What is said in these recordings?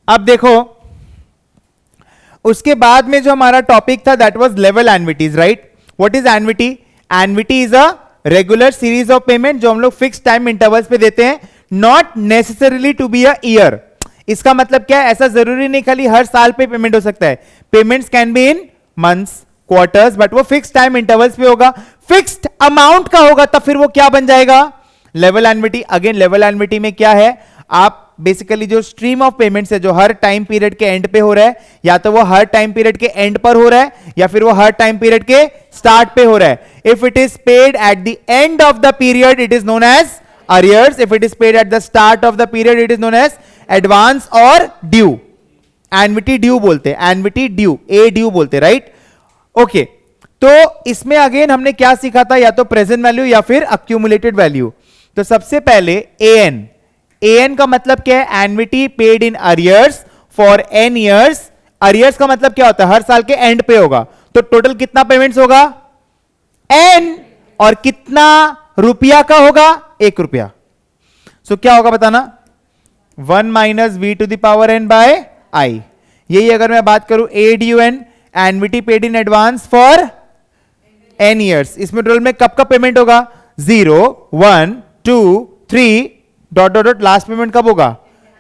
अब देखो उसके बाद में जो हमारा टॉपिक था that was level annuities, right? What is annuity? Annuity is a regular series of payment जो हम लोग फिक्स टाइम इंटरवल्स पे देते हैं, not necessarily to be a year. इसका मतलब क्या है? ऐसा जरूरी नहीं खाली हर साल पे पेमेंट हो सकता है, payments can be in months, quarters, but वो फिक्स टाइम इंटरवल्स पे होगा, फिक्स्ड अमाउंट का होगा, तब फिर वो क्या बन जाएगा? Level annuity. Again level annuity में क्या है? आप बेसिकली जो स्ट्रीम ऑफ पेमेंट्स है जो हर टाइम पीरियड के एंड पे हो रहा है, या तो वो हर टाइम पीरियड के एंड पर हो रहा है या फिर वो हर टाइम पीरियड के स्टार्ट पे हो रहा है। If it is paid at the end of the period it is known as arrears, if it is paid at the start of the period it is known as advance और due. Annuity due बोलते हैं, annuity due, ए due बोलते हैं, right? Okay, तो इसमें again हमने क्या सीखा था? या तो प्रेजेंट वैल्यू या फिर अक्यूमुलेटेड वैल्यू। तो सबसे पहले एएन, एएन का मतलब क्या है? Annuity paid in arrears for N years. Arrears का मतलब क्या होता है? हर साल के एंड पे होगा। तो टोटल कितना पेमेंट्स होगा? एन। और कितना रुपया का होगा? 1 रुपया। सो क्या होगा बताना? 1 minus we to the power n by i. यही अगर मैं बात करूं a d u n, annuity paid in advance for N years, इसमें टोटल में कब पेमेंट होगा? 0 1 2 3 dot dot dot, last payment कब होगा?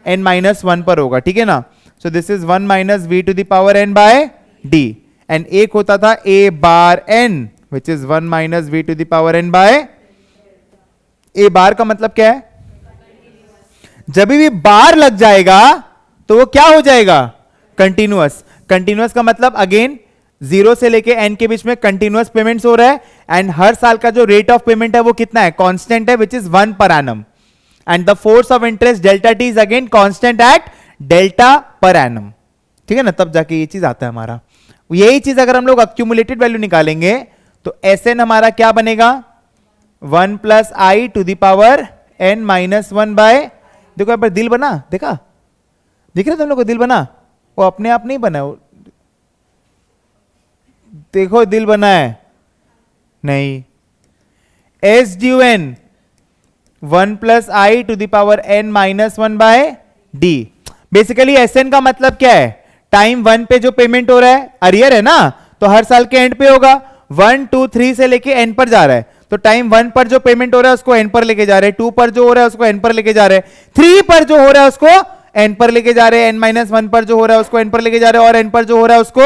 n माइनस 1 पर होगा, ठीक है ना? So this is 1 minus we to the power n by D, and एक होता था a bar n which is 1 minus we to the power n by a bar. का मतलब क्या है? जब भी बार लग जाएगा तो वो क्या हो जाएगा? कंटिन्यूअस। कंटिन्यूअस का मतलब अगेन 0 से लेके n के बीच में कंटिन्यूअस पेमेंट्स हो रहा है, एंड हर साल का जो रेट ऑफ पेमेंट है वो कितना है? कांस्टेंट है, विच is 1 per annum, and the force of interest delta T is again constant eight delta per annum, ठीक है ना? तब जाके ये चीज आता है हमारा। यही चीज अगर हम लोग अक्यूमुलेटेड वैल्यू निकालेंगे तो एस एन हमारा क्या बनेगा? 1 plus I to the power n minus 1 by, देखो यहाँ पर दिल बना, देखा? दिख रहा है तुम लोग को दिल बना? वो अपने आप नहीं बना, देखो दिल बना है नहीं। S D N 1 plus I to the power n minus 1 by D. Basically S N का मतलब क्या है? टाइम 1 पे जो पेमेंट हो रहा है, अरियर है ना, तो हर साल के एंड पे होगा। 1 2 3 से लेके n पर जा रहा है, तो टाइम 1 पर जो पेमेंट हो रहा है उसको n पर लेके जा रहे हैं, 2 पर जो हो रहा है उसको n पर लेके जा रहे हैं, 3 पर जो हो रहा है उसको n पर लेके जा रहे हैं, n माइनस 1 पर जो हो रहा है उसको n पर लेके जा रहे हैं, और n पर जो हो रहा है उसको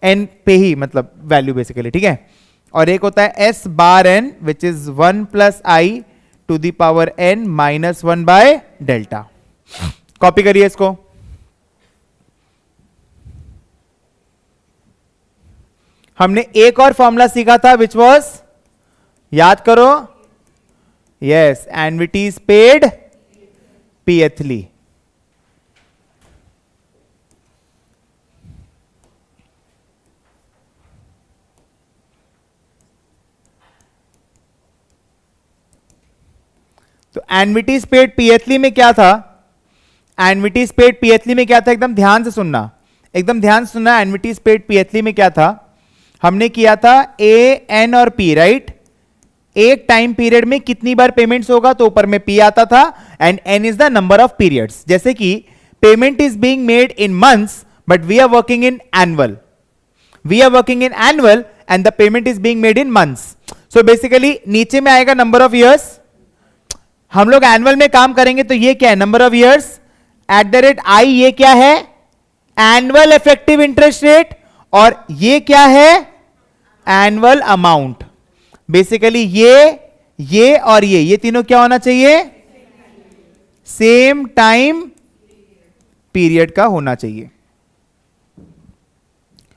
n पे ही, मतलब वैल्यू बेसिकली, ठीक है? और एक होता है s bar n which is 1 plus I to the power n minus 1 by delta. Copy करिए इसको। हमने एक और फॉर्मूला सीखा था विच वॉज, याद करो, यस, एन्युइटी इज पेड पीएथली। तो एन्युइटी पेड पीएथली में क्या था? एन्युइटी पेड पीएथली में क्या था? एकदम ध्यान से सुनना, एकदम ध्यान से सुनना। एन्युइटी पेड पीएथली में क्या था? हमने किया था ए एन और पी, राइट? एक टाइम पीरियड में कितनी बार पेमेंट्स होगा, तो ऊपर में पी आता था, and N is the number of periods. जैसे कि payment is being made in months but we are working in annual, we are working in annual and the payment is being made in months. So basically नीचे में आएगा number of years. हम लोग annual में काम करेंगे तो ये क्या है? Number of years at the rate I, ये क्या है? एनुअल इफेक्टिव इंटरेस्ट रेट, और ये क्या है? Annual amount. बेसिकली ये और ये तीनों क्या होना चाहिए? सेम टाइम पीरियड का होना चाहिए।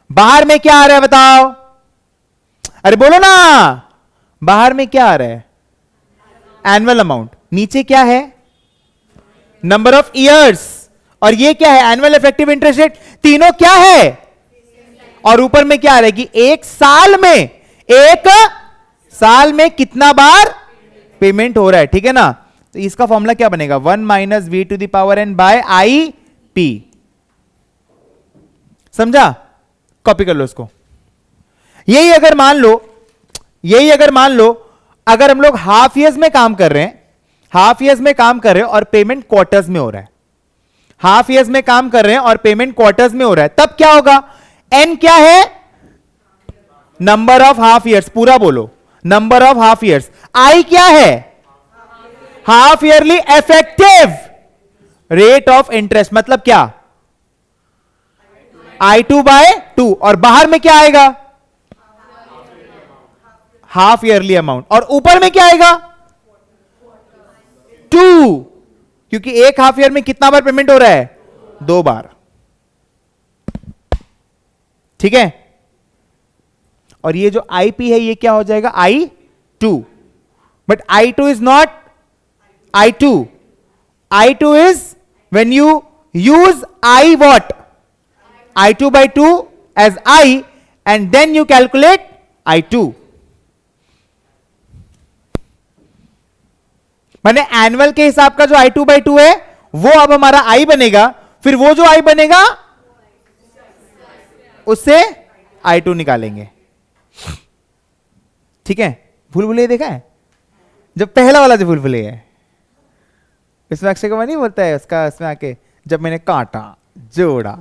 बाहर में क्या आ रहा है बताओ? अरे बोलो ना, बाहर में क्या आ रहा है? Annual amount. नीचे क्या है? नंबर ऑफ ईयर्स, और ये क्या है? Annual effective interest rate. तीनों क्या है? और ऊपर में क्या आ रहा है कि एक साल में कितना बार पेमेंट हो रहा है, ठीक है ना? तो इसका फॉर्मूला क्या बनेगा? 1 minus we to the power n by I P. समझा? कॉपी कर लो इसको। यही अगर मान लो अगर हम लोग हाफ ईयर्स में काम कर रहे हैं, और पेमेंट क्वार्टर्स में हो रहा है, हाफ ईयर्स में काम कर रहे हैं और पेमेंट क्वार्टर्स में हो रहा है, तब क्या होगा? एन क्या है? नंबर ऑफ हाफ ईयर्स, पूरा बोलो, नंबर ऑफ हाफ ईयर्स। आई क्या है? Half yearly effective rate of interest, मतलब क्या? I2/2, और बाहर में क्या आएगा? हाफ ईयरली अमाउंट, और ऊपर में क्या आएगा? 2, क्योंकि एक हाफ ईयर में कितना बार पेमेंट हो रहा है? 2 बार। ठीक है, और ये जो IP है ये क्या हो जाएगा? I2, but I2 is not I2. I2 is when you use I what? I2/2 as I, and then you calculate I2. माने एनुअल के हिसाब का जो I2/2 है वो अब हमारा I बनेगा, फिर वो जो I बनेगा उससे I2 निकालेंगे। ठीक है, भूल भुलैया देखा है? जब पहला वाला जो भूल भुलैया है, इसमें अक्षय कुमार नहीं बोलता है उसका, इसमें आके जब मैंने काटा जोड़ा,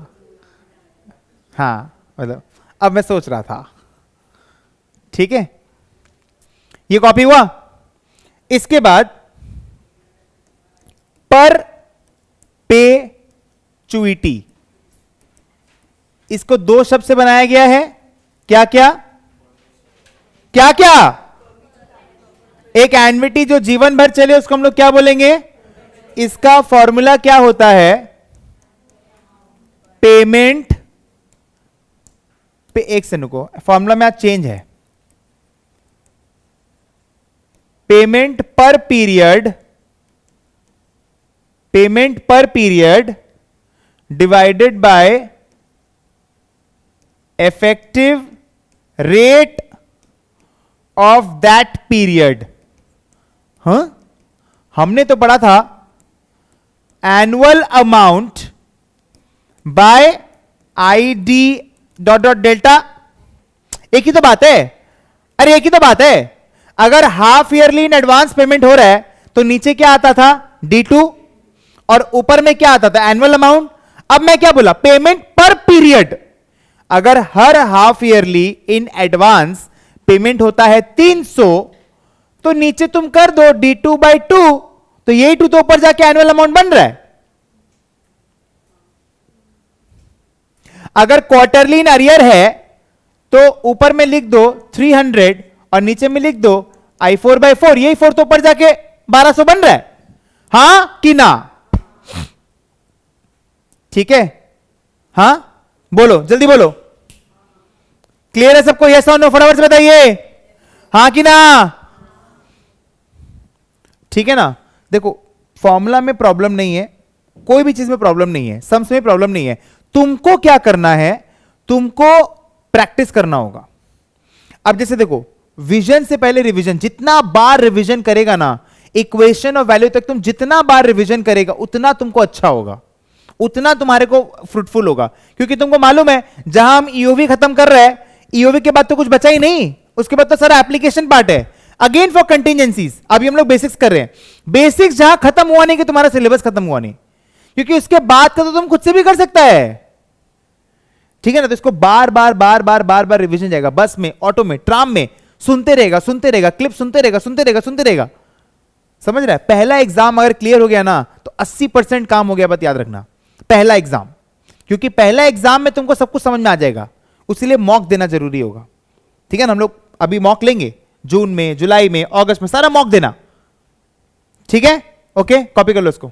हाँ मतलब अब मैं सोच रहा था। ठीक है, ये कॉपी हुआ। इसके बाद परपेचुइटी, इसको 2 शब्द से बनाया गया है। क्या क्या क्या क्या? एक एन्युटी जो जीवन भर चले उसको हम लोग क्या बोलेंगे? इसका फॉर्मूला क्या होता है? पेमेंट पे, एक से नुको, फॉर्मूला में आज चेंज है। Payment per period divided by effective rate of that period. हाँ, हमने तो पढ़ा था annual amount by ID dot dot delta. एक ही तो बात है, अरे एक ही तो बात है। अगर half yearly in advance payment हो रहा है तो नीचे क्या आता था? D2, और ऊपर में क्या आता था? Annual amount. अब मैं क्या बोला? Payment per period. अगर हर half yearly in advance payment होता है 300, तो नीचे तुम कर दो D2/2, तो यही 2 तो ऊपर जाके एनुअल अमाउंट बन रहा है। अगर क्वार्टरली इन अरियर है तो ऊपर में लिख दो 300 और नीचे में लिख दो I4/4, यही 4 तो ऊपर जाके 1200 बन रहा है। हां कि ना? ठीक है, हां बोलो, जल्दी बोलो। क्लियर है सबको? यस और नो फटाफट से बताइए, हां कि ना? ठीक है ना? देखो, फॉर्मूला में प्रॉब्लम नहीं है, कोई भी चीज में प्रॉब्लम नहीं है, सम्स में प्रॉब्लम नहीं है। तुमको क्या करना है? तुमको प्रैक्टिस करना होगा। अब जैसे देखो, विजन से पहले रिवीजन, जितना बार रिवीजन करेगा ना, इक्वेशन और वैल्यू तक तुम जितना बार रिवीजन करेगा उतना तुमको अच्छा होगा, उतना तुम्हारे को फ्रूटफुल होगा। क्योंकि तुमको मालूम है जहां हम ईओवी खत्म कर रहे हैं, ईओवी के बाद तो कुछ बचा ही नहीं, उसके बाद तो सारा एप्लीकेशन पार्ट है। अगेन फॉर कंटीजेंसीज, अभी हम लोग बेसिक्स कर रहे हैं। बेसिक्स जहां खत्म हुआ नहीं कि तुम्हारा सिलेबस खत्म हुआ नहीं, क्योंकि उसके बाद का तो तुम खुद से भी कर सकता है। ठीक है ना? तो इसको बार बार बार बार बार बार रिवीजन जाएगा, बस में, ऑटो में, ट्राम में, सुनते रहेगा, क्लिप सुनते रहेगा। समझ रहा है? पहला एग्जाम अगर क्लियर हो गया ना तो 80% काम हो गया, बात याद रखना। पहला एग्जाम, क्योंकि पहला एग्जाम में तुमको सब कुछ समझ में आ जाएगा, उसीलिए मॉक देना जरूरी होगा। ठीक है ना? हम लोग अभी मॉक लेंगे, जून में, जुलाई में, अगस्त में, सारा मॉक देना। ठीक है? ओके, कॉपी कर लो इसको।